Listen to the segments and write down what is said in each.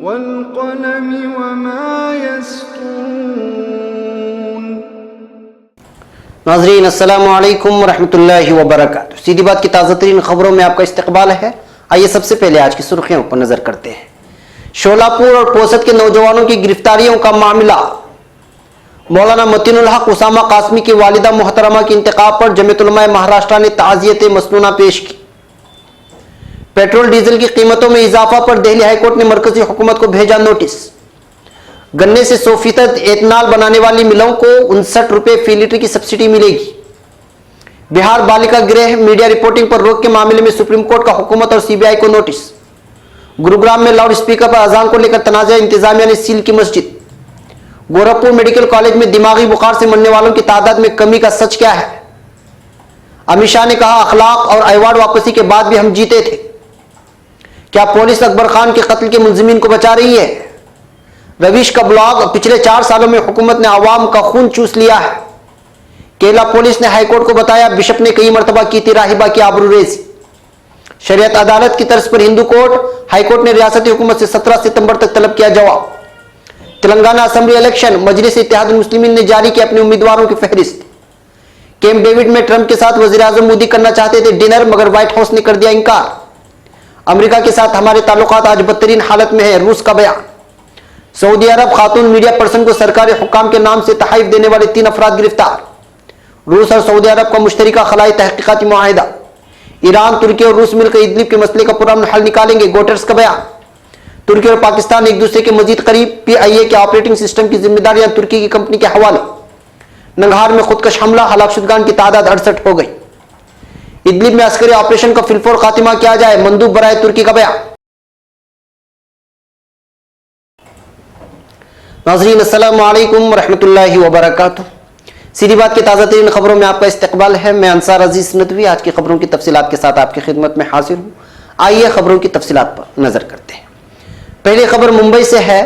वल्क़लमि वमा यस्तूरून। नाज़रीन अस्सलामु अलैकुम रहमतुल्लाहि व बरकातुहू। सीधी बात की ताज़ा तरीन खबरों में आपका इस्तकबाल है। आइए सबसे पहले आज की सुर्खियों पर नजर करते हैं। शोलापुर और पोसत के नौजवानों की गिरफ्तारियों का मामला। मौलाना मतीनुल हक उसामा कासमी की वालिदा मोहतरमा के इंतकाल पर जमीयत उलमा महाराष्ट्र ने ताज़ियत मसनूना पेश की। पेट्रोल डीजल की कीमतों में इजाफा पर दिल्ली हाईकोर्ट ने मरकजी हुकूमत को भेजा नोटिस। गन्ने से 100% एथनॉल बनाने वाली मिलों को 59 रुपए फी लीटर की सब्सिडी मिलेगी। बिहार बालिका गृह मीडिया रिपोर्टिंग पर रोक के मामले में सुप्रीम कोर्ट का हुकूमत और सीबीआई को नोटिस। गुरुग्राम में लाउड स्पीकर पर अजान को लेकर तनाज़ा, इंतजामिया ने सील की मस्जिद। गोरखपुर मेडिकल कॉलेज में दिमागी बुखार से मरने वालों की तादाद में कमी का सच क्या है। अमित शाह ने कहा, अखलाक और अवार्ड वापसी के बाद भी हम जीते थे। क्या पुलिस अकबर खान के कत्ल के मुलजिमीन को बचा रही है। रवीश का ब्लॉग, पिछले 4 सालों में हुकूमत ने आवाम का खून चूस लिया है। केरला पुलिस ने हाईकोर्ट को बताया, बिशप ने कई मरतबा की थी राहिबा की आबरूरेज़ी। शरीयत अदालत की तर्ज पर हिंदू कोर्ट, हाईकोर्ट ने रियासती हुकूमत से 17 सितंबर तक तलब किया जवाब। तेलंगाना असेंबली इलेक्शन, मजलिस इत्तेहादुल मुस्लिमीन ने जारी की अपने उम्मीदवारों की फहरिस्त। कैंप डेविड में ट्रंप के साथ वजीर आजम मोदी करना चाहते थे डिनर, मगर व्हाइट हाउस ने कर दिया इंकार। अमेरिका के साथ हमारे ताल्लुकात आज बदतरीन हालत में है, रूस का बयान। सऊदी अरब, खातून मीडिया पर्सन को सरकारी हुक्काम के नाम से तहफ़्फ़ुज़ देने वाले 3 अफराद गिरफ्तार। रूस और सऊदी अरब का मुश्तरका खलाई तहकीकाती मुआहिदा। ईरान, तुर्की और रूस मिलकर इदलिब के मसले का पुरअमन हल निकालेंगे, गोटर्स का बयान। तुर्की और पाकिस्तान एक दूसरे के मजीद करीब, PIA के ऑपरेटिंग सिस्टम की जिम्मेदारियां तुर्की की कंपनी के हवाले। नंगहार में खुदकश हमला, हलाकशुदगान की तादाद 68 हो गई। इदलिब में अस्करी ऑपरेशन का फिलफौर खात्मा किया जाए, मंदूब बराए तुर्की का बयान। नाज़रीन अस्सलामु अलैकुम रहमतुल्लाहि व बरकातुहू। सीधी बात की ताज़ा तरीन खबरों में आपका इस्तकबाल है। मैं अंसार अजीज नदवी आज की खबरों की तफसीलात के साथ आपकी खिदमत में हाजिर हूँ। आइए खबरों की तफसीलात पर नजर करते हैं। पहली खबर मुंबई से है।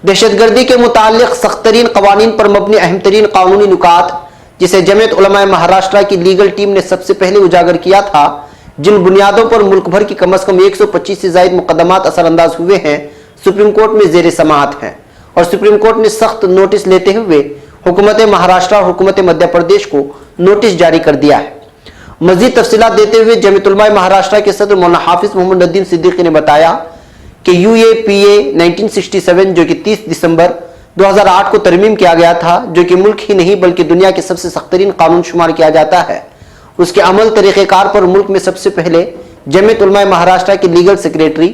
दहशतगर्दी के मुताल्लिक सख्त तरीन कवानीन पर मबनी अहम तरीन कानूनी नुकात, जिसे जमीयत उलमा महाराष्ट्र की लीगल टीम ने सबसे पहले उजागर किया था, जिन बुनियादों पर मुल्क भर की कम अज कम 125 से ज्यादा मुकदमात असरअंदाज हुए हैं, सुप्रीम कोर्ट में जेर समाअत हैं। और सुप्रीम कोर्ट ने सख्त नोटिस लेते हुए हुकूमत महाराष्ट्र और हुकूमत मध्य प्रदेश को नोटिस जारी कर दिया है। मजीद तफसीलात देते हुए जमीयत उलमा महाराष्ट्र के सदर मौलाना हाफिज मोहम्मद नदीम सिद्दीकी ने बताया कि UAPA 1967, जो कि 30 दिसंबर 2008 को तरमीम किया गया था, जो कि मुल्क ही नहीं बल्कि दुनिया के सबसे सख्तरीन कानून शुमार किया जाता है, उसके अमल तरीक़ेकार पर मुल्क में सबसे पहले जमीयत उलमा महाराष्ट्र के legal secretary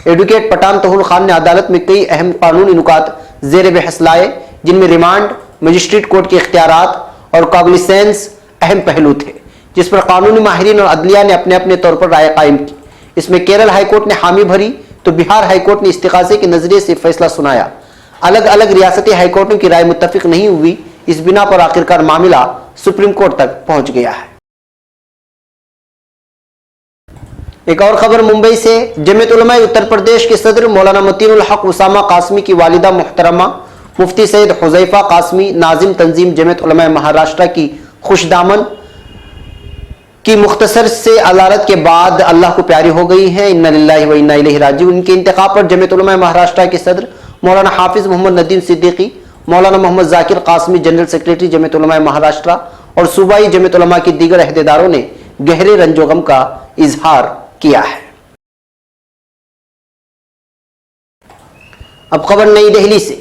advocate Pathan Tahul Khan ने अदालत में कई अहम कानूनी नुकात ज़ेर बहस लाए, जिनमें रिमांड, मजिस्ट्रेट कोर्ट के इख्तियारात और कॉग्निसेंस अहम पहलू थे, जिस पर कानूनी माहिरीन और अदलिया ने अपने अपने तौर पर राय कायम की। इसमें केरल हाईकोर्ट ने हामी भरी तो बिहार हाईकोर्ट ने इस्तिगासे के नजरिए से फैसला सुनाया। अलग अलग रियासती हाईकोर्टों की राय मुत्तफिक नहीं हुई। इस बिना पर आखिरकार मामला सुप्रीम कोर्ट तक पहुंच गया है। एक और खबर मुंबई से। जमीयत उलमा उत्तर प्रदेश के सदर मौलाना मतीनुल हक उसामा कासमी की वालिदा मोहतरमा मुफ्ती सैयद हुज़ैफा कासमी, नाजिम तंजीम जमीयत उलमा महाराष्ट्र की खुशदामन की मुख्तसर से अदालत के बाद अल्लाह को प्यारी हो गई है। इन्ना लिल्लाहि व इन्ना इलैहि राजिऊन। इनके इंतकाल पर जमीयत उलमा महाराष्ट्र के सदर मौलाना हाफिज मोहम्मद नदीम सिद्दीकी, मौलाना मोहम्मद जाकिर कासमी, जनरल सेक्रेटरी जमीयत उलमा महाराष्ट्र और सूबाई जमीयत उलमा के दीगर अहदेदारों ने गहरे रंजोगम का इजहार किया है। अब खबर नई दिल्ली से।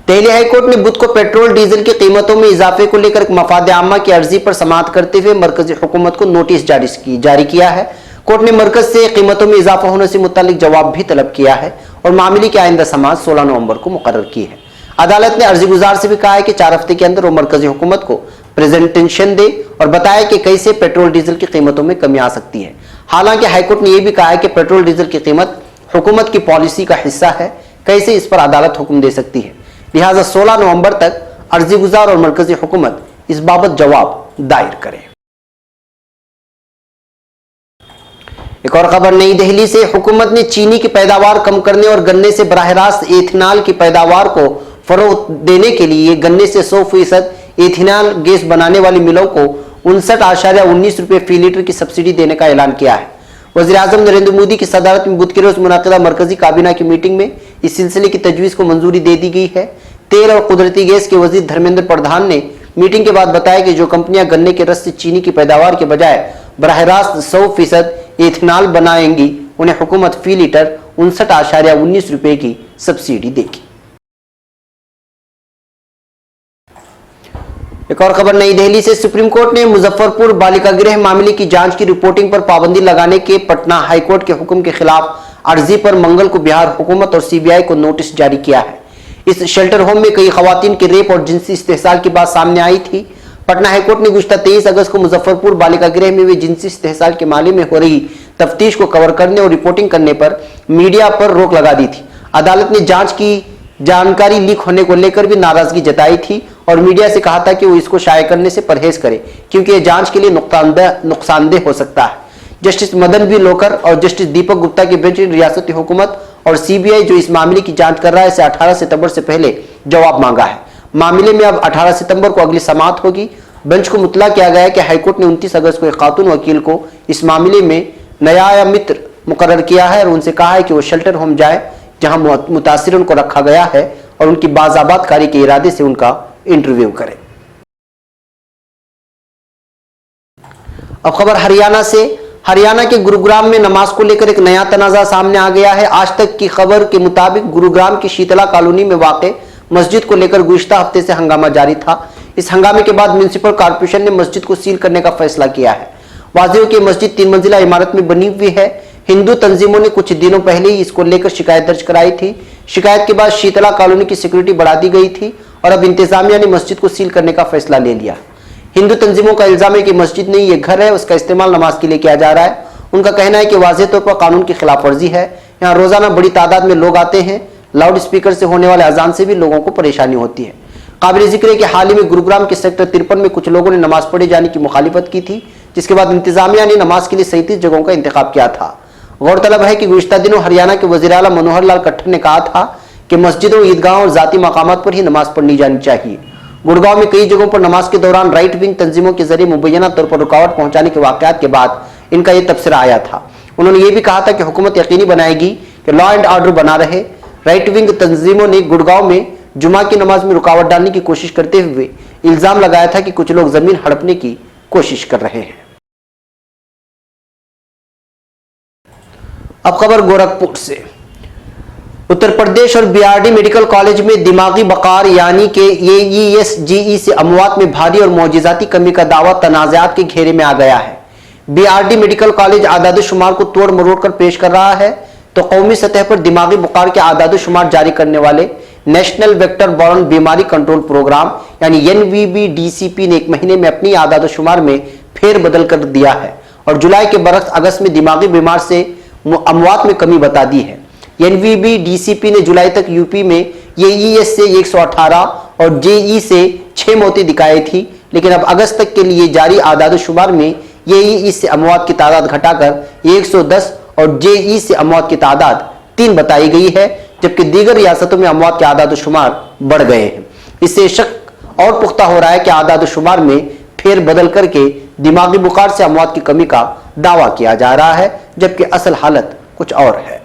दिल्ली हाईकोर्ट ने बुध को पेट्रोल डीजल की कीमतों में इजाफे को लेकर मफाद आमा की अर्जी पर समाअत करते हुए मरकजी हुकूमत को नोटिस जारी किया है। कोर्ट ने मरकज से कीमतों में इजाफा होने से मुतालिक जवाब भी तलब किया है और मामले की आइंदा समाअत 16 नवंबर को मुकर्रर की है। अदालत ने अर्जी गुजार से भी कहा है कि 4 हफ्ते के अंदर वो मरकजी हुकूमत को प्रेजेंटेशन दे और बताया कि कैसे पेट्रोल डीजल की कीमतों में कमी आ सकती है। हालांकि हाईकोर्ट ने यह भी कहा है कि पेट्रोल डीजल की कीमत हुकूमत की पॉलिसी का हिस्सा है, कैसे इस पर अदालत हुक्म दे सकती है। लिहाजा 16 नवंबर तक अर्जी गुजार और मरकजी हुकूमत इस बाबत जवाब दायर करें। एक और खबर नई दिल्ली से। हुकूमत ने चीनी की पैदावार कम करने और गन्ने से बराह रास्त एथेनॉल की पैदावार को फरोग देने के लिए गन्ने से 100% एथेनॉल गैस बनाने वाली मिलों को 59.19 रुपये फी लीटर की सब्सिडी देने का ऐलान किया है। वज़ीर आज़म नरेंद्र मोदी की सदारत में बुध के रोज मुनाकिदा मरकजी काबीना की मीटिंग में इस सिलसिले की तजवीज़ को मंजूरी दे दी गई है। तेल और कुदरती गैस के वजीर धर्मेंद्र प्रधान ने मीटिंग के बाद बताया कि जो कंपनियां गन्ने के रस से चीनी की पैदावार के बजाय बराह रास्त 100% एथेनॉल बनाएंगी, उन्हें हुकूमत फी लीटर 59.19 रुपए की सब्सिडी देगी। एक और खबर नई दिल्ली से। सुप्रीम कोर्ट ने मुजफ्फरपुर बालिका गृह मामले की जांच की रिपोर्टिंग पर पाबंदी लगाने के पटना हाईकोर्ट के हुक्म के खिलाफ अर्जी पर मंगल को बिहार हुकूमत और सीबीआई को नोटिस जारी किया है। इस शेल्टर होम में कई खवातीन के रेप और जिनसी इस्तेहसाल की बात सामने आई थी। पटना हाईकोर्ट ने गुज़श्ता 23 अगस्त को मुजफ्फरपुर बालिका गृह में हुए जिनसी इस्तेहसाल के मामले में हो रही तफ्तीश को कवर करने और रिपोर्टिंग करने पर मीडिया पर रोक लगा दी थी। अदालत ने जांच की जानकारी लीक होने को लेकर भी नाराजगी जताई थी और मीडिया से कहा था कि वो इसको शाया करने से परहेज करे, क्योंकि यह जांच के लिए नुकसानदेह हो सकता है। जस्टिस मदन बी लोकर और जस्टिस दीपक गुप्ता की बेंच ने रियासती हुकूमत और सीबीआई जो इस मामले की जांच कर रहा है इसे 18 सितंबर से पहले जवाब मांगा है। मामले में अब 18 सितंबर को अगली समाअत होगी। बेंच को मुतला किया गया है कि हाईकोर्ट ने 29 अगस्त को एक खातून वकील को इस मामले में न्याय मित्र मुकर्रर किया है और उनसे कहा है कि वो शेल्टर होम जाए जहां मुतासिरों को रखा गया है और उनकी बाज़ाबात कारी के इरादे से उनका इंटरव्यू करें। अब खबर हरियाणा से। हरियाणा के गुरुग्राम में नमाज को लेकर एक नया तनाजा सामने आ गया है। आज तक की खबर के मुताबिक गुरुग्राम की शीतला कॉलोनी में वाक़े मस्जिद को लेकर गुज़श्ता हफ्ते से हंगामा जारी था। इस हंगामे के बाद म्युनिसिपल कॉर्पोरेशन ने मस्जिद को सील करने का फैसला किया है। वाज़ेह हो कि मस्जिद 3 मंजिला इमारत में बनी हुई है। हिंदू तंजीमों ने कुछ दिनों पहले ही इसको लेकर शिकायत दर्ज कराई थी। शिकायत के बाद शीतला कॉलोनी की सिक्योरिटी बढ़ा दी गई थी और अब इंतजामिया ने मस्जिद को सील करने का फैसला ले लिया। हिंदू तंजीमों का इल्जाम है कि मस्जिद नहीं, ये घर है, उसका इस्तेमाल नमाज के लिए किया जा रहा है। उनका कहना है कि वाज़ेह तौर पर कानून की खिलाफ वर्जी है। यहाँ रोजाना बड़ी तादाद में लोग आते हैं। लाउड स्पीकर से होने वाले अजान से भी लोगों को परेशानी होती है। काबिल जिक्र है कि हाल ही में गुरुग्राम के सेक्टर 53 में कुछ लोगों ने नमाज पढ़े जाने की मुखालिफत की थी, जिसके बाद इंतजामिया ने नमाज के लिए 37 जगहों का इंतखाब किया था। गौरतलब है कि गुज़श्ता दिनों हरियाणा के वज़ीर आला मनोहर लाल खट्टर ने कहा था कि मस्जिदों, ईदगाहों और जाती मकामात पर ही नमाज पढ़नी जानी चाहिए। गुड़गांव में कई जगहों पर नमाज के दौरान राइट विंग तंजीमों के जरिए मुबैना तौर पर रुकावट पहुंचाने के वाकयात के बाद इनका यह तबसरा आया था। उन्होंने ये भी कहा था कि हुकूमत यकीनी बनाएगी कि लॉ एंड ऑर्डर बना रहे। राइट विंग तंजीमों ने गुड़गांव में जुमा की नमाज में रुकावट डालने की कोशिश करते हुए इल्जाम लगाया था कि कुछ लोग जमीन हड़पने की कोशिश कर रहे हैं। अब खबर गोरखपुर से। उत्तर प्रदेश और बीआरडी मेडिकल कॉलेज में दिमागी बकार यानी कि एईएस-जीई से अमवात में भारी और मौजिजाती कमी का दावा तनाज़ात के घेरे में आ गया है। बीआरडी मेडिकल कॉलेज आदाद-ओ-शुमार को तोड़ मरोड़ कर पेश कर रहा है तो कौमी सतह पर दिमागी बुखार के आदाद-ओ-शुमार जारी करने वाले नेशनल वेक्टर बॉर्न बीमारी कंट्रोल प्रोग्राम यानी NVBDCP ने 1 महीने में अपनी आदाद-ओ-शुमार में फेरबदल कर दिया है और जुलाई के बरस अगस्त में दिमागी बीमार से अमवात में कमी बता दी है। NVBDCP ने जुलाई तक यूपी में एईएस से 118 और जेई से 6 मौतें दिखाई थी, लेकिन अब अगस्त तक के लिए जारी आदाद-ओ-शुमार में एईएस से अमवात की तादाद घटाकर 110 और जेई से अमवात की तादाद 3 बताई गई है, जबकि दीगर रियासतों में अमवात के आदाद-ओ-शुमार बढ़ गए हैं। इससे शक और पुख्ता हो रहा है कि आदाद-ओ-शुमार में फेरबदल करके दिमागी बुखार से अमवात की कमी का दावा किया जा रहा है, जबकि असल हालत कुछ और है।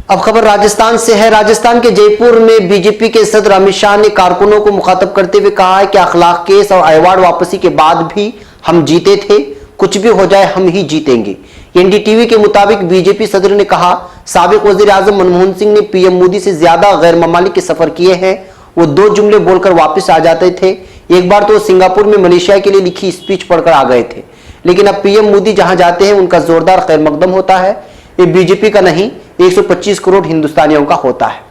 अब खबर राजस्थान से है। राजस्थान के जयपुर में बीजेपी के सदर अमित शाह ने कारकुनों को मुखातब करते हुए कहा है कि अखलाक केस और अवार्ड वापसी के बाद भी हम जीते थे, कुछ भी हो जाए हम ही जीतेंगे। एनडीटीवी के मुताबिक बीजेपी सदर ने कहा, साबिक वजीर आजम मनमोहन सिंह ने पीएम मोदी से ज्यादा गैर ममालिक के सफर किए हैं। वो 2 जुमले बोलकर वापस आ जाते थे। एक बार तो सिंगापुर में मलेशिया के लिए लिखी स्पीच पढ़कर आ गए थे, लेकिन अब पीएम मोदी जहां जाते हैं उनका जोरदार खैर मकदम होता है। ये बीजेपी का नहीं, 125 करोड़ हिंदुस्तानियों का होता है।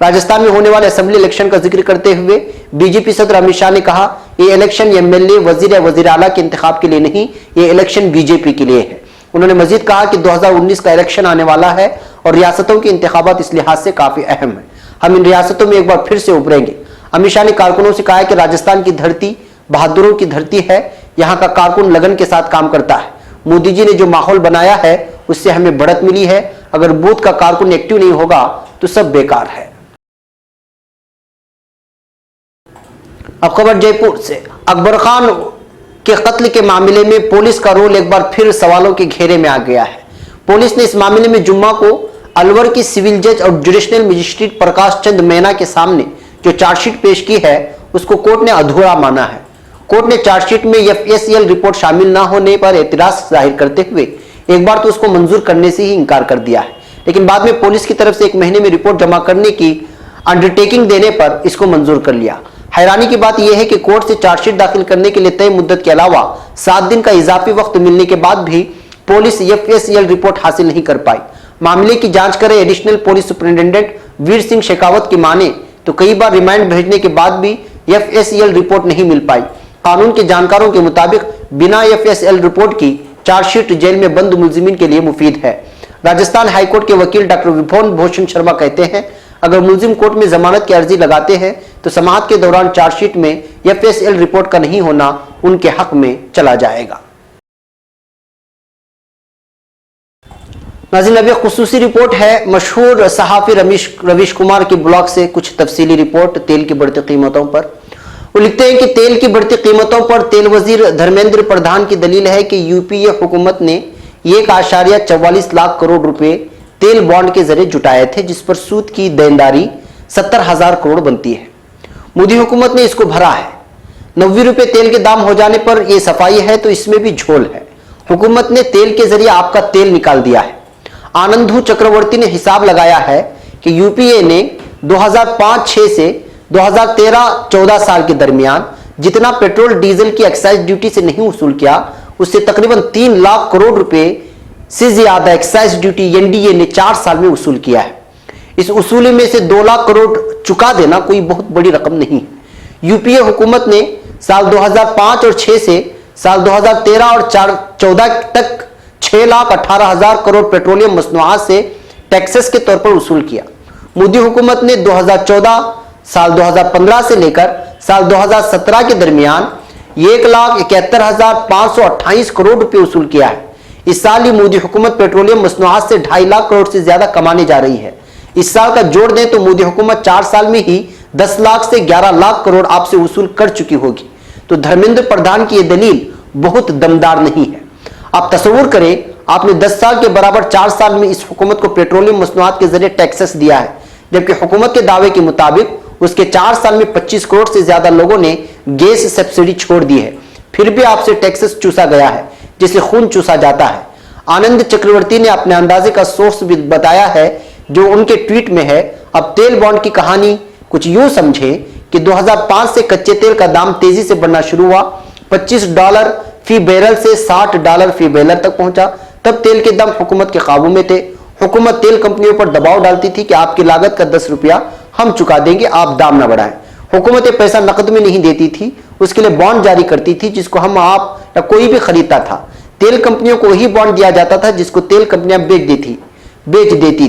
राजस्थान में होने वाले असेंबली इलेक्शन का जिक्र करते हुए बीजेपी सदर अमित शाह ने कहा, ये इलेक्शन एमएलए, वजीर या वजीर आला के इंतखाब के लिए नहीं, ये इलेक्शन बीजेपी के लिए है। उन्होंने मजीद कहा कि 2019 का इलेक्शन आने वाला है और रियासतों के इंतखाबात इस लिहाज से काफी अहम है। हम इन रियासतों में एक बार फिर से उभरेंगे। अमित शाह ने कारकुनों से कहा कि राजस्थान की धरती बहादुरों की धरती है, यहाँ का कारकुन लगन के साथ काम करता है। मोदी जी ने जो माहौल बनाया है उससे हमें बढ़त मिली है। अगर बूथ का कारकुन एक्टिव नहीं होगा तो सब बेकार है। अब खबर जयपुर से। अकबर खान के कत्ल के मामले में पुलिस का रोल एक बार फिर सवालों के घेरे में आ गया है। पुलिस ने इस मामले में जुम्मा को अलवर की सिविल जज और जुडिशनल मजिस्ट्रेट प्रकाश चंद मैना के सामने जो चार्जशीट पेश की है उसको कोर्ट ने अधूरा माना है। कोर्ट ने चार्जशीट में FACL रिपोर्ट शामिल न होने पर एतराज जाहिर करते हुए एक बार तो उसको मंजूर करने से ही इनकार कर दिया है, लेकिन बाद में पुलिस की तरफ से 1 महीने में रिपोर्ट जमा करने की अंडरटेकिंग देने पर इसको मंजूर कर लिया। हैरानी की बात यह है कि कोर्ट से चार्जशीट दाखिल करने के लिए तय मुद्दत के अलावा 7 दिन का इजाफी वक्त मिलने के बाद भी पुलिस FACL रिपोर्ट हासिल नहीं कर पाई। मामले की जांच करे additional police superintendent Veer Singh Shekhawat की माने तो कई बार रिमांड भेजने के बाद भी FACL रिपोर्ट नहीं मिल पाई। कानून के जानकारों के मुताबिक बिना FACL रिपोर्ट की चार्जशीट जेल में बंद मुलजिमीन के लिए मुफीद है। राजस्थान हाईकोर्ट के वकील डॉक्टर विभोन भूषण शर्मा कहते हैं, अगर मुलजिम कोर्ट में जमानत की अर्जी लगाते हैं तो समाअत के दौरान चार्जशीट में FACL रिपोर्ट का नहीं होना उनके हक में चला जाएगा। नाज़रीन, अब एक खुसूसी रिपोर्ट है मशहूर सहाफी रवीश कुमार की ब्लॉग से कुछ तफसीली रिपोर्ट तेल की बढ़ती कीमतों पर। वो लिखते हैं कि तेल की बढ़ती कीमतों पर तेल वजीर धर्मेंद्र प्रधान की दलील है कि यूपीए हुकूमत ने 1.44 लाख करोड़ रुपए तेल बॉन्ड के जरिए जुटाए थे, जिस पर सूद की देनदारी 70,000 करोड़ बनती है। मोदी हुकूमत ने इसको भरा है। 90 रुपए तेल के दाम हो जाने पर यह सफाई है तो इसमें भी झोल है। हुकूमत ने तेल के जरिए आपका तेल निकाल दिया है। आनंदू चक्रवर्ती ने हिसाब लगाया है कि यूपीए ने 2005-6 से 2013-14 साल के दरमियान जितना पेट्रोल डीजल की एक्साइज ड्यूटी से नहीं वसूल किया, उससे तकरीबन 3 लाख करोड़ रुपए से ज्यादा एक्साइज ड्यूटी एनडीए ने 4 साल में वसूल किया है। इस वसूली में से 2 लाख करोड़ चुका देना कोई बहुत बड़ी रकम नहीं। यूपीए हुकूमत ने साल 2005 और 6 से साल 2013 और 14 तक 6,18,000 करोड़ पेट्रोलियम मसनूआत से टैक्सेस के तौर पर वसूल किया। मोदी हुकूमत ने 2014 साल 2015 से लेकर साल 2017 के दरमियान 1,71,528 करोड़ रुपए वसूल किया है। इस साल ही मोदी हुकूमत पेट्रोलियम मसनूआत से 2.5 लाख करोड़ से ज्यादा कमाने जा रही है। इस साल का जोड़ दें तो मोदी हुकूमत 4 साल में ही 10 लाख से 11 लाख करोड़ आपसे वसूल कर चुकी होगी। तो धर्मेंद्र प्रधान की यह दलील बहुत दमदार नहीं है। आप तस्वुर करें, आपने 10 साल के बराबर 4 साल में इस हुकूमत को पेट्रोलियम मसनूआत के जरिए टैक्सेस दिया है, जबकि हुकूमत के दावे के मुताबिक उसके 4 साल में 25 करोड़ से ज्यादा लोगों ने गैस सब्सिडी छोड़ दी है। फिर भी आपसे टैक्सेस चूसा गया है, जिसे खून चूसा जाता है। आनंद चक्रवर्ती ने अपने अंदाजे का सोर्स भी बताया है, जो उनके ट्वीट में है। अब तेल बॉन्ड की कहानी कुछ यूं समझे कि 2005 से कच्चे तेल का दाम तेजी से बढ़ना शुरू हुआ। $25 फी बैरल से $60 फी बैरल तक पहुंचा। तब तेल के दाम हुकूमत के काबू में थे। हुकूमत तेल कंपनियों पर दबाव डालती थी कि आपकी लागत का 10 रुपया हम चुका देंगे, आप दाम ना बढ़ाएं। हुकूमत पैसा नकद में नहीं देती थी, उसके लिए बॉन्ड जारी करती थी, जिसको हम आप या कोई भी खरीदता था। तेल कंपनियों को वही बॉन्ड दिया जाता था जिसको तेल कंपनियां बेच देती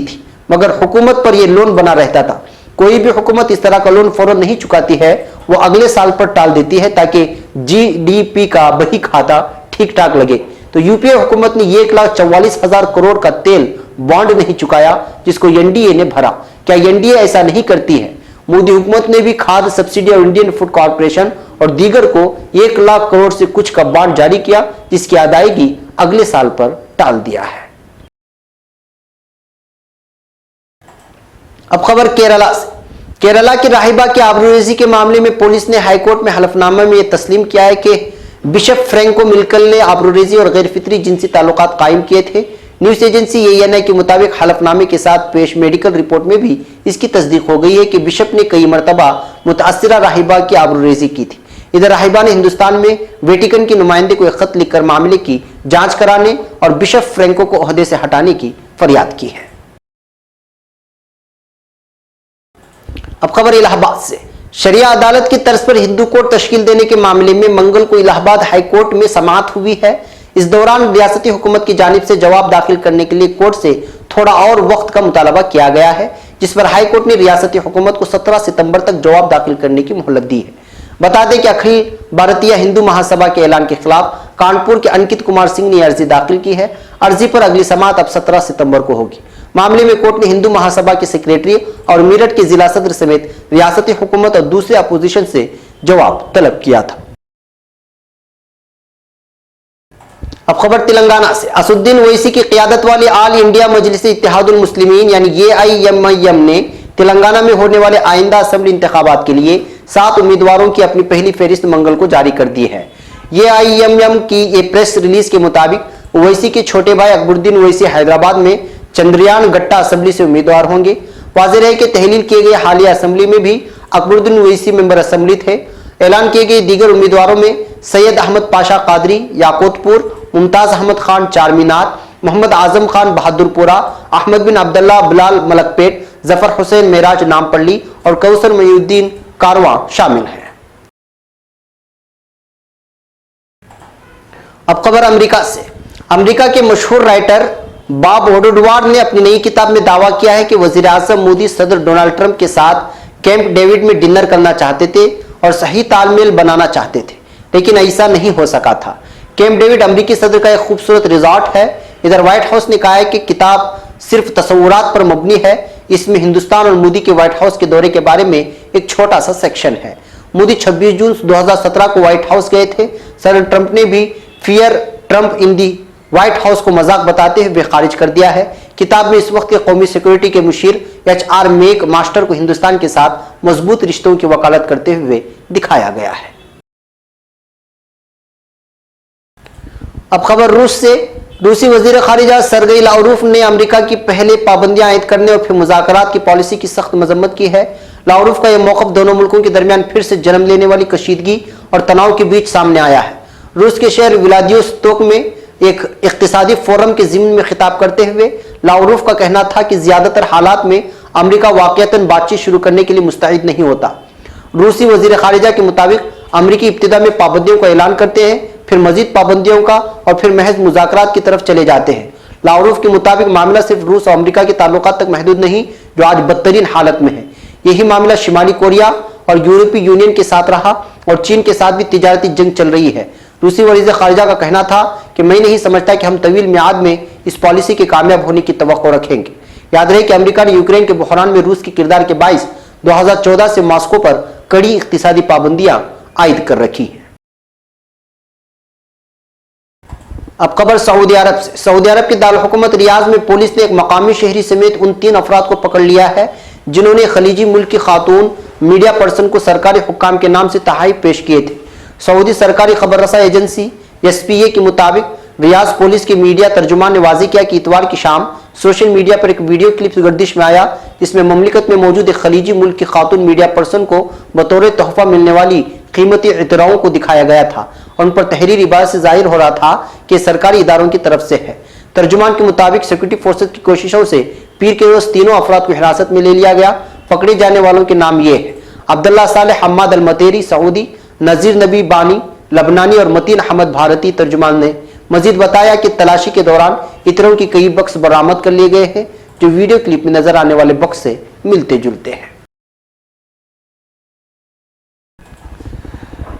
थी, मगर हुकूमत पर यह लोन बना रहता था। कोई भी हुकूमत इस तरह का लोन फौरन नहीं चुकाती है, वो अगले साल पर टाल देती है ताकि GDP का बही खाता ठीक ठाक लगे। तो यूपीए हुकूमत ने 1,44,000 करोड़ का तेल बॉन्ड नहीं चुकाया, जिसको एनडीए ने भरा। क्या एनडीए ऐसा नहीं करती है? मोदी हुकूमत ने भी खाद्य सब्सिडी और इंडियन फूड कॉर्पोरेशन और दीगर को 1 लाख करोड़ से कुछ का बॉन्ड जारी किया, जिसकी अदायगी अगले साल पर टाल दिया है। अब खबर केरला से। केरला की राहिबा की आबरूरेजी के मामले में पुलिस ने हाईकोर्ट में हलफनामे में यह तस्लीम किया है कि बिशप फ्रैंको मिल्कल ने आबरूरेजी और गैर फितरी जिनसी ताल्लुकात कायम किए थे। न्यूज एजेंसी ANI के मुताबिक हलफनामे के साथ पेश मेडिकल रिपोर्ट में भी इसकी तस्दीक हो गई है कि बिशप ने कई मरतबा मुतासिरा राहिबा की आबरूरेजी की थी। इधर राहिबा ने हिंदुस्तान में वेटिकन की नुमाइंदे को एक खत लिखकर मामले की जांच कराने और बिशप फ्रैंको को ओहदे से हटाने की फरियाद की है। अब खबर इलाहाबाद से। शरिया अदालत की तर्ज पर हिंदू कोर्ट तश्कील देने के मामले में मंगल को इलाहाबाद हाई कोर्ट में समाअत हुई है। इस दौरान रियासती हुकूमत की जानिब से जवाब दाखिल करने के लिए कोर्ट से थोड़ा और वक्त का मुतालबा किया गया है, जिस पर हाई कोर्ट ने रियासती हुकूमत को 17 सितंबर तक जवाब दाखिल करने की मोहलत दी है। बता दें कि अखिल भारतीय हिंदू महासभा के ऐलान के खिलाफ कानपुर के अंकित कुमार सिंह ने अर्जी दाखिल की है। अर्जी पर अगली समाअत अब 17 सितंबर को होगी। मामले में कोर्ट ने हिंदू महासभा के सेक्रेटरी और मेरठ के जिला सदर समेत रियासती हुकूमत और दूसरे अपोजिशन से जवाब तलब किया था। अब खबर तेलंगाना से। असुद्दीन ओवैसी की क़ियादत वाली आल इंडिया मजलिस इत्तेहादुल मुस्लिमीन यानी AIMIM ने तेलंगाना में होने वाले आइंदा असेंबली इंतखाबात के लिए 7 उम्मीदवारों की अपनी पहली फहरिस्त मंगल को जारी कर दी है। AIMIM की एक प्रेस रिलीज के मुताबिक ओवैसी के छोटे भाई अकबरुद्दीन ओवैसी हैदराबाद में चंद्रयान गट्टा असेंबली से उम्मीदवार होंगे। वाज़ेह है कि तहलील किए गए हालिया असेंबली में भी अकबरुद्दीन ओवैसी मेंबर असेंबली थे। ऐलान किए गए दीगर उम्मीदवारों में सैयद अहमद पाशा कादरी याकूतपुर, मुमताज अहमद खान चारमीनार, मोहम्मद आजम खान बहादुरपुरा, अहमद बिन अब्दुल्ला बिलाल मलकपेट, जफर हुसैन मेराज नामपल्ली और कौसर मयूद्दीन कारवां शामिल हैं। अब खबर अमेरिका से। अमेरिका के मशहूर राइटर बॉब वुडवार्ड ने अपनी नई किताब में दावा किया है कि वजीर आजम मोदी सदर डोनाल्ड ट्रंप के साथ कैंप डेविड में डिनर करना चाहते थे और सही तालमेल बनाना चाहते थे, लेकिन ऐसा नहीं हो सका था। कैंप डेविड अमेरिकी सदर का एक खूबसूरत रिजॉर्ट है। इधर व्हाइट हाउस ने कहा है कि किताब सिर्फ तस्वुरात पर मबनी है। इसमें हिंदुस्तान और मोदी के व्हाइट हाउस के दौरे के बारे में एक छोटा सा सेक्शन है। मोदी 26 जून 2017 को व्हाइट हाउस गए थे। सदर ट्रंप ने भी फियर ट्रंप इन दी व्हाइट हाउस को मजाक बताते हुए खारिज कर दिया है। किताब में इस वक्त के कौमी सिक्योरिटी के मुशीर HR मेक मास्टर को हिंदुस्तान के साथ मजबूत रिश्तों की वकालत करते हुए दिखाया गया है। अब खबर रूस से। रूसी वजीर खारिजा सरगई लावरूफ ने अमेरिका की पहले पाबंदियां आयद करने और फिर मुज़ाकरात की पॉलिसी की सख्त मजम्मत की है। लावरूफ का यह मौक़िफ़ दोनों मुल्कों के दरमियान फिर से जन्म लेने वाली कशीदगी और तनाव के बीच सामने आया है। रूस के शहर व्लादिवोस्तोक में एक इक़्तिसादी फोरम के ज़िम्न में खिताब करते हुए लावरूफ का कहना था कि ज़्यादातर हालात में अमेरिका वाक़ियतन बातचीत शुरू करने के लिए मुस्तैद नहीं होता। रूसी वजीर खारिजा के मुताबिक अमेरिकी इब्तिदा में पाबंदियों का ऐलान करते हैं, फिर मजीद पाबंदियों का और फिर महज मुज़ाकरात की तरफ चले जाते हैं। लावरूफ के मुताबिक मामला सिर्फ रूस और अमेरिका के ताल्लुकात तक महदूद नहीं, जो आज बदतरीन हालत में है। यही मामला शिमाली कोरिया और यूरोपीय यूनियन के साथ रहा और चीन के साथ भी तिजारती जंग चल रही है। रूसी वज़ीर खारिजा का कहना था कि मैं नहीं समझता कि हम तवील मियाद में इस पॉलिसी के कामयाब होने की तवक्को रखेंगे। याद रहे कि अमेरिका ने यूक्रेन के बहरान में रूस के किरदार के बाइस 2014 से मॉस्को पर कड़ी इक़्तिसादी पाबंदियां आयद कर रखी हैं। अब खबर सऊदी अरब से। सऊदी अरब के दारुल हुकूमत रियाज में पुलिस ने एक मकामी शहरी समेत उन 3 अफराद को पकड़ लिया है जिन्होंने खलीजी मुल्क की खातून मीडिया पर्सन को सरकारी हुक्काम के नाम से तहाइफ पेश किए थे। सऊदी सरकारी खबर रसा एजेंसी SPA के मुताबिक रियाज पुलिस के मीडिया तर्जुमान ने वाज़ेह किया कि इतवार की शाम सोशल मीडिया पर एक वीडियो क्लिप गर्दिश में आया, जिसमें ममलिकत में मौजूद एक खलीजी मुल्क की खातून मीडिया पर्सन को बतौर तोहफा मिलने वाली कीमती इतराओं को दिखाया गया था और उन पर तहरीर इबारत से जाहिर हो रहा था कि सरकारी इदारों की तरफ से है। तर्जुमान के मुताबिक सिक्योरिटी फोर्सेज की कोशिशों से पीर के रोज तीनों अफराद को हिरासत में ले लिया गया। पकड़े जाने वालों के नाम ये है: अब्दुल्ला सालेह हम्माद अल मतेरी सऊदी, नजीर नबी बानी लबनानी और मतीन अहमद भारती। तर्जुमान ने मजीद बताया कि तलाशी के दौरान इतरों की कई बक्स बरामद कर लिए गए हैं जो वीडियो क्लिप में नजर आने वाले बक्स से मिलते जुलते हैं।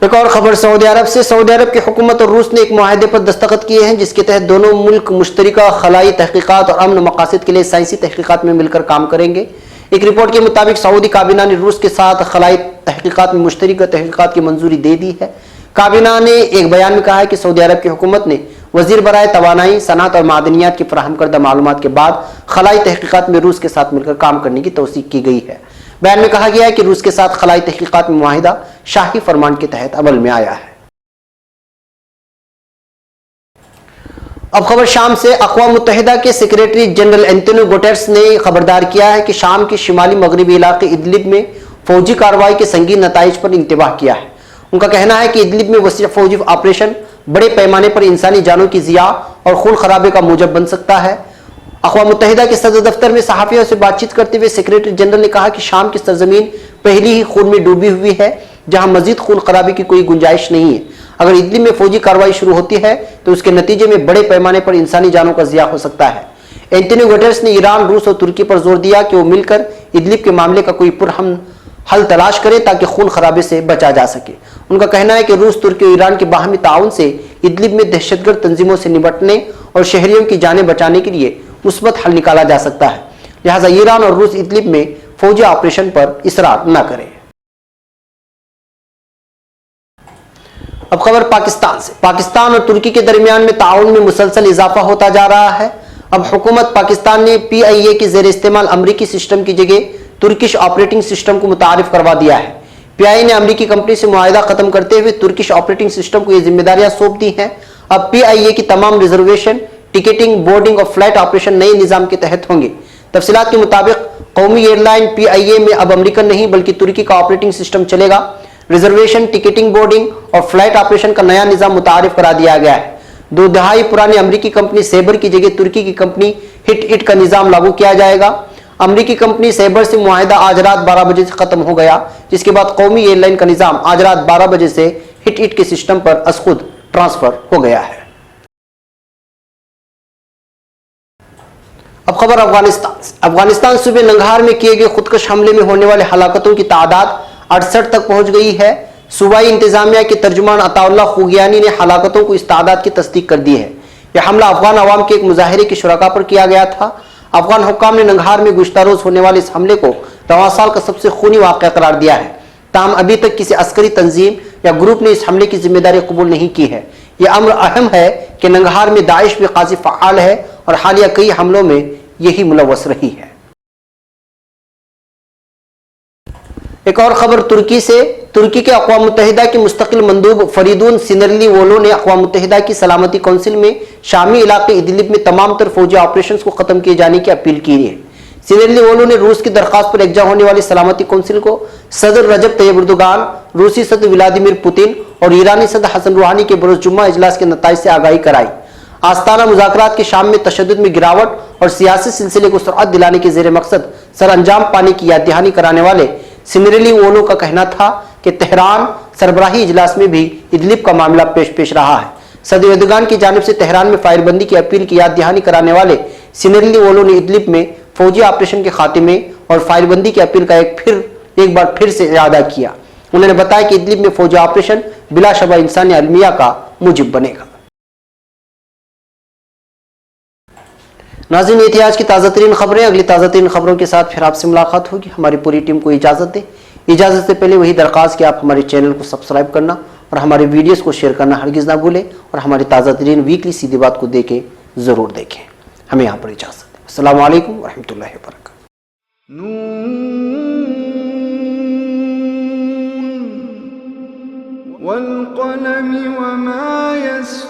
एक और खबर सऊदी अरब से। सऊदी अरब की हुकूमत और रूस ने एक मुआहदे पर दस्तखत किए हैं जिसके तहत दोनों मुल्क मुश्तरका खलाई तहकीकात और अमन मकासद के लिए साइंसी तहकीकात में मिलकर काम करेंगे। एक रिपोर्ट के मुताबिक सऊदी काबीना ने रूस के साथ खलाई तहकीकात में मुश्तरका तहकीकात की मंजूरी दे दी है। काबीना ने एक बयान में कहा है कि सऊदी अरब की हुकूमत ने वजीर बराए तवानाई, सनअत और मादनियात की फराहम करदा मालूमात के बाद खलाई तहकीकात में रूस के साथ मिलकर काम करने की तौसीक की गई है। बयान में कहा गया है कि रूस के साथ खलाई तहकीकात में मुआहिदा शाही फरमान के तहत अमल में आया है। अब खबर शाम से। अक़वाम मुत्तहिदा के सेक्रेटरी जनरल एंटोनियो गुटेरेस ने खबरदार किया है कि शाम के शिमाली मगरबी इलाके इदलिब में फौजी कार्रवाई के संगीन नताइज पर इंतबाह किया है। उनका कहना है कि इदलिब में वसीअ फौजी ऑपरेशन बड़े पैमाने पर इंसानी जानों की ज़िया और खून खराबे का मूजब बन सकता है। अक़वाम मुत्तहिदा के सदर दफ्तर में सहाफ़ियों से बातचीत करते हुए सेक्रेटरी जनरल ने कहा कि शाम की सरजमीन पहली ही खून में डूबी हुई है, जहां मजीद खून खराबे की कोई गुंजाइश नहीं है। अगर इदलिब में फौजी कार्रवाई शुरू होती है तो उसके नतीजे में बड़े पैमाने पर इंसानी जानों का ज़िया हो सकता है। एंटोनियो गुटेरेस ने ईरान, रूस और तुर्की पर जोर दिया कि वो मिलकर इदलिब के मामले का कोई पुरअमन हल तलाश करें ताकि खून खराबे से बचा जा सके। उनका कहना है कि रूस, तुर्की और ईरान के बाहमी ताउन से इदलिब में दहशतगर्द तंजीमों से निपटने और शहरियों की जानें बचाने के लिए मुस्बत हल निकाला जा सकता है। लिहाजा ईरान और रूस इदलिब में फौजी ऑपरेशन पर इसरार न करें। अब खबर पाकिस्तान से। पाकिस्तान और तुर्की के दरमियान में ताउन में मुसलसल इजाफा होता जा रहा है। अब हुकूमत पाकिस्तान ने PIA के जेर इस्तेमाल अमरीकी सिस्टम की जगह तुर्किश ऑपरेटिंग सिस्टम को मुतारिफ करवा दिया है। PIA ने अमरीकी कंपनी से मुआहिदा खत्म करते हुए तुर्किश ऑपरेटिंग सिस्टम को ये जिम्मेदारियां सौंप दी हैं। अब PIA की तमाम रिजर्वेशन, टिकटिंग, बोर्डिंग और फ्लाइट ऑपरेशन नए निजाम के तहत होंगे। तफसीलात के मुताबिक कौमी एयरलाइन PIA में अब अमेरिकन नहीं बल्कि तुर्की का ऑपरेटिंग सिस्टम चलेगा। रिजर्वेशन, टिकटिंग, बोर्डिंग और फ्लाइट ऑपरेशन का नया निजाम मुतारिफ करा दिया गया है। 2 दहाई पुरानी अमेरिकी कंपनी सेबर की जगह तुर्की की कंपनी हिट इट का निजाम लागू किया जाएगा। अमेरिकी कंपनी सेबर से मुआहिदा आज रात 12 बजे से खत्म हो गया, जिसके बाद कौमी एयरलाइन का निजाम आज रात 12 बजे से हिट इट के सिस्टम पर अज खुद ट्रांसफर हो गया है। अब खबर अफगानिस्तान से। अफगानिस्तान सूबे नंगहार में किए गए खुदकश हमले में होने वाले हलाकतों की तादाद 68 तक पहुंच गई है। सूबाई इंतजामिया के तर्जुमान अताउल्लाह खुगियानी ने हलाकतों को इस तादाद की तस्दीक कर दी है। यह हमला अफगान अवाम के एक मुजाहिरे के शुरका पर किया गया था। अफगान हुक्काम ने नंगहार में गुज़श्ता रोज होने वाले इस हमले को रवां साल का सबसे खूनी वाक़या करार दिया है। ताहम अभी तक किसी अस्करी तंजीम या ग्रुप ने इस हमले की जिम्मेदारी कबूल नहीं की है। यह अमर अहम है कि नंगहार में दाइश भी काजी फ़आल है और हालिया कई हमलों में यही मुलव्वस रही है। एक और खबर तुर्की से। तुर्की के अक़वाम मुत्तहिदा की मुस्तकिल मंदूब फरीदून सिनरलीओलो ने अक़वाम मुत्तहिदा की सलामती कौंसिल में शामी इलाके इदलिब में तमाम तर फौजी ऑपरेशन को खत्म किए जाने की अपील की है। सिनरलीओलो ने रूस की दरख्वास्त पर एकजा होने वाली सलामती कौंसिल को सदर रजब तैयब एर्दोगान, रूसी सदर व्लादिमीर पुतिन और ईरानी सदर हसन रूहानी के बरोज़ जुम्मा इजलास के नताइज से आगाही कराई। आस्ताना मुज़ाकरात के शाम में तशद्दुद में गिरावट और सियासी सिलसिले को सुरअत दिलाने के जेर मकसद सर अंजाम पाने की याद दहानी कराने वाले सिनरलीओलो का कहना था कि तेहरान सरबराही इजलास में भी इदलिब का मामला पेश रहा है। सदर एर्दोगान की जानिब से तेहरान में फायरबंदी की अपील की याद दहानी कराने वाले सिनरलीओलो ने इदलिब में फौजी ऑपरेशन के खात्मे और फायरबंदी की अपील का एक बार फिर से इरादा किया। उन्होंने बताया कि इदलिब में फौजी ऑपरेशन बिलाशबा इंसानी अलमिया का मूजिब बनेगा। नाज़रीन, ये थी आज की ताज़ा तरीन खबरें। अगली ताज़ा तरीन खबरों के साथ फिर आपसे मुलाकात होगी। हमारी पूरी टीम को इजाज़त दें। इजाज़त से पहले वही दरख्वास्त कि आप हमारे चैनल को सब्सक्राइब करना और हमारे वीडियोस को शेयर करना हरगिज़ ना भूलें और हमारी ताज़ा तरीन वीकली सीधी बात को देखें, ज़रूर देखें। हमें यहाँ पर इजाज़त दें। अस्सलामु अलैकुम वरहमतुल्लाहि वबरकातुहू। वल क़लम वमा यस्तुरून।